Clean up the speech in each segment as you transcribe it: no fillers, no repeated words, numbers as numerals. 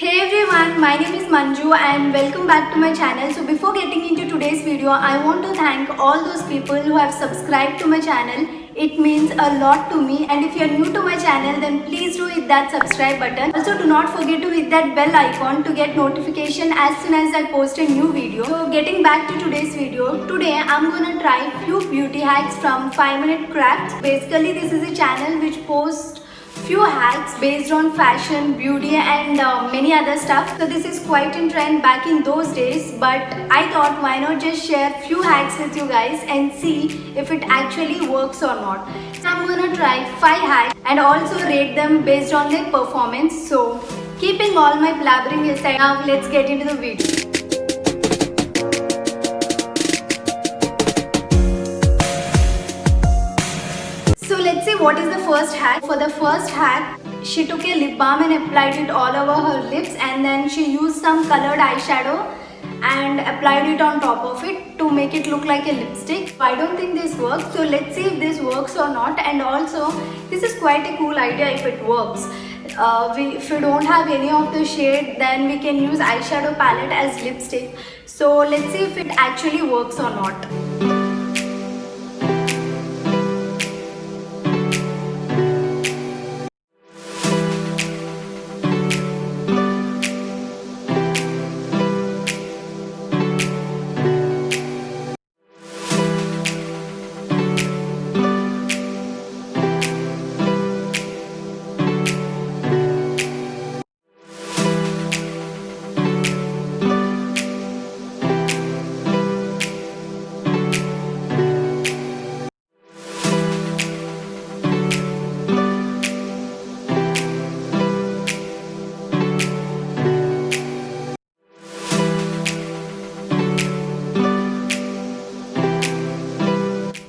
Hey everyone, my name is Manju and welcome back to my channel. So before getting into today's video, I want to thank all those people who have subscribed to my channel. It means a lot to me, and if you are new to my channel then please do hit that subscribe button. Also do not forget to hit that bell icon to get notification as soon as I post a new video. So getting back to today's video, today I'm gonna try few beauty hacks from 5 Minute Crafts. Basically this is a channel which posts few hacks based on fashion, beauty and many other stuff. So this is quite in trend back in those days, but I thought why not just share few hacks with you guys and see if it actually works or not. So I'm gonna try 5 hacks and also rate them based on their performance. So keeping all my blabbering aside, now let's get into the video. Let's see what is the first hack. For the first hack, she took a lip balm and applied it all over her lips, and then she used some colored eyeshadow and applied it on top of it to make it look like a lipstick. I don't think this works, so let's see if this works or not. And also this is quite a cool idea if it works. If we don't have any of the shade, then we can use eyeshadow palette as lipstick. So let's see if it actually works or not.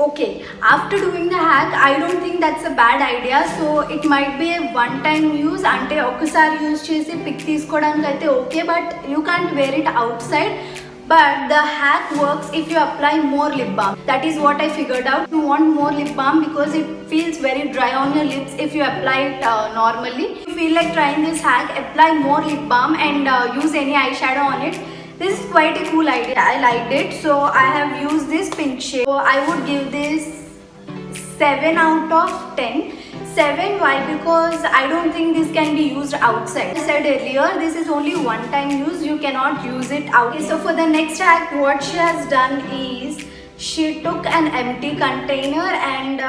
Okay, after doing the hack, I don't think that's a bad idea. So it might be a one-time use. Ante okasari use chesi pic teeskodaniki aithe okay, but you can't wear it outside. But the hack works if you apply more lip balm. That is what I figured out. You want more lip balm because it feels very dry on your lips if you apply it normally. If you feel like trying this hack, apply more lip balm and use any eyeshadow on it. This is quite a cool idea. I liked it. So I have used this pink shade. So I would give this 7 out of 10. 7, why? Because I don't think this can be used outside. As I said earlier, this is only one time use. You cannot use it out. Okay, so for the next hack, what she has done is she took an empty container and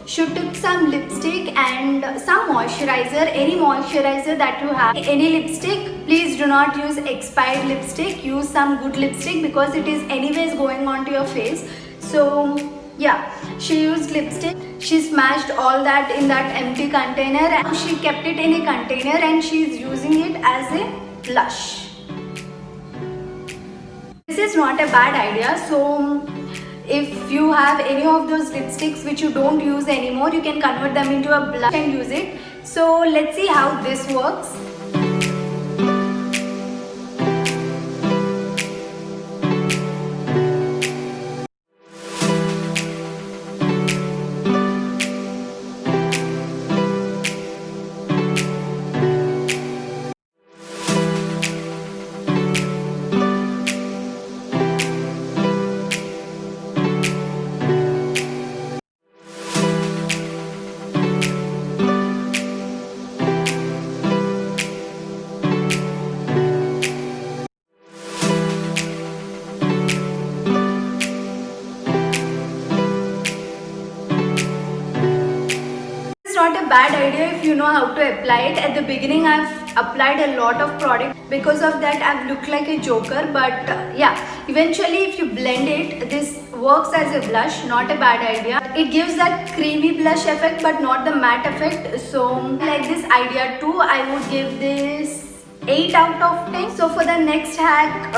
she took some lipstick and some moisturizer, any moisturizer that you have, any lipstick. Please do not use expired lipstick, use some good lipstick because it is anyways going onto your face. So yeah, she used lipstick, she smashed all that in that empty container and she kept it in a container and she is using it as a blush. This is not a bad idea. So if you have any of those lipsticks which you don't use anymore, you can convert them into a blush and use it. So let's see how this works. Not a bad idea if you know how to apply it. At the beginning I've applied a lot of product, because of that I've looked like a joker, but yeah, eventually if you blend it, this works as a blush. Not a bad idea. It gives that creamy blush effect but not the matte effect. So I like this idea too. I would give this 8 out of 10. So for the next hack,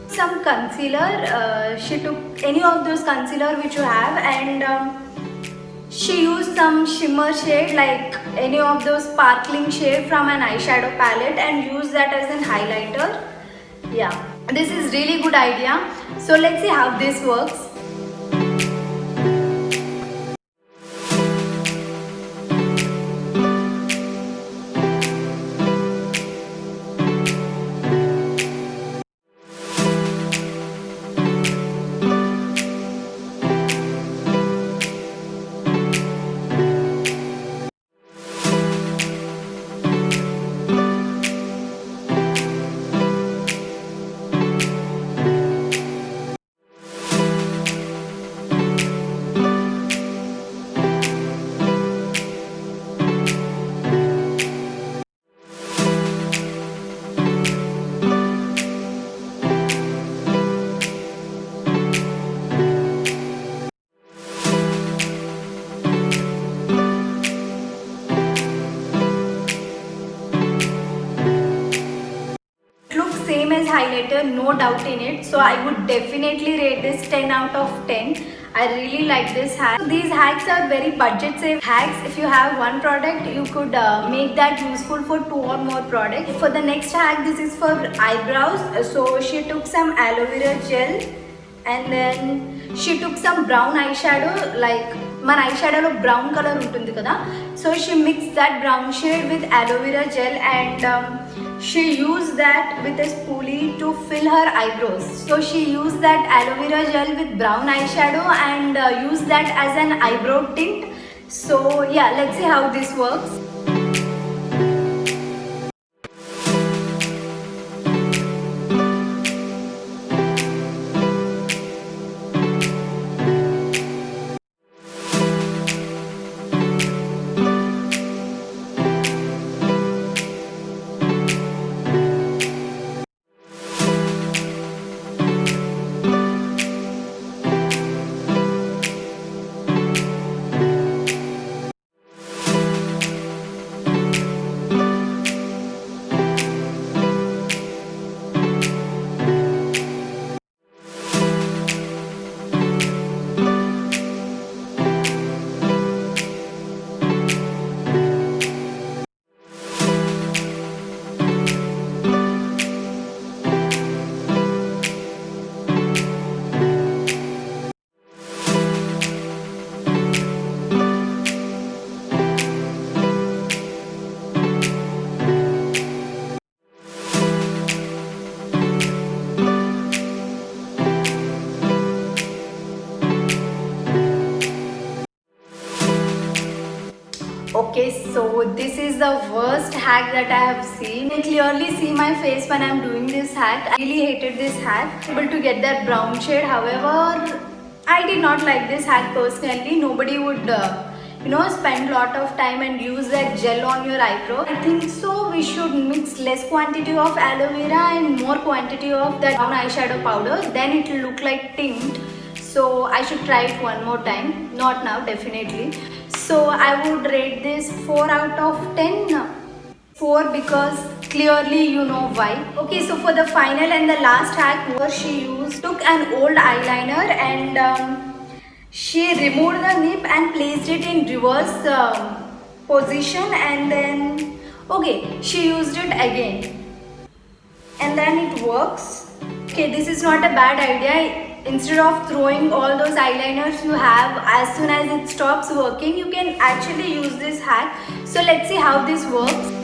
some concealer. She took any of those concealer which you have and she used some shimmer shade, like any of those sparkling shade from an eyeshadow palette, and used that as an highlighter. Yeah, this is really good idea. So let's see how this works. highlighter, no doubt in it. So I would definitely rate this 10 out of 10. I really like this hack. So these hacks are very budget safe hacks. If you have one product, you could make that useful for 2 or more products. For the next hack, this is for eyebrows. So she took some aloe vera gel and then she took some brown eyeshadow, like మన ఐషాడోలో brown colour ఉంటుంది కదా, so she mix that brown shade with aloe vera gel and she used that with a spoolie to fill her eyebrows. So she used that aloe vera gel with brown eyeshadow and used that as an eyebrow tint. So yeah, let's see how this works. Okay, so this is the worst hack that I have seen. You can clearly see my face when I'm doing this hack. I really hated this hack. Able to get that brown shade. However, I did not like this hack personally. Nobody would spend a lot of time and use that gel on your eyebrow. I think so we should mix less quantity of aloe vera and more quantity of that brown eyeshadow powder. Then it will look like tint. So I should try it one more time. Not now, definitely. So I would rate this 4 out of 10. 4 because clearly you know why. Okay, so for the final and the last hack, where she took an old eyeliner and she removed the nib and placed it in reverse position, and then she used it again and then it works. Okay, this is not a bad idea. Instead of throwing all those eyeliners you have, as soon as it stops working, you can actually use this hack. So let's see how this works.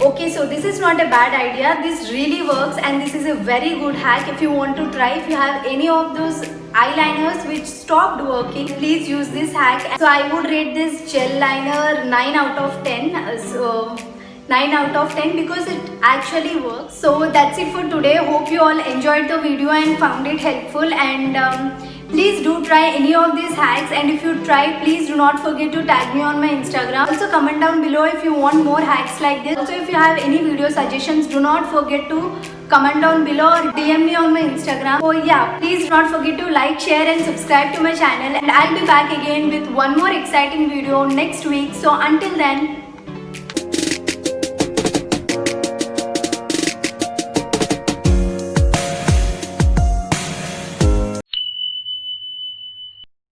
Okay, so this is not a bad idea. This really works and this is a very good hack if you want to try. If you have any of those eyeliners which stopped working, please use this hack. So I would rate this gel liner 9 out of 10. So 9 out of 10 because it actually works. So that's it for today. Hope you all enjoyed the video and found it helpful, and please do try any of these hacks, and if you try, please do not forget to tag me on my Instagram. Also comment down below if you want more hacks like this. Also if you have any video suggestions, do not forget to comment down below or DM me on my Instagram. So yeah, please do not forget to like, share and subscribe to my channel, and I'll be back again with one more exciting video next week. So until then,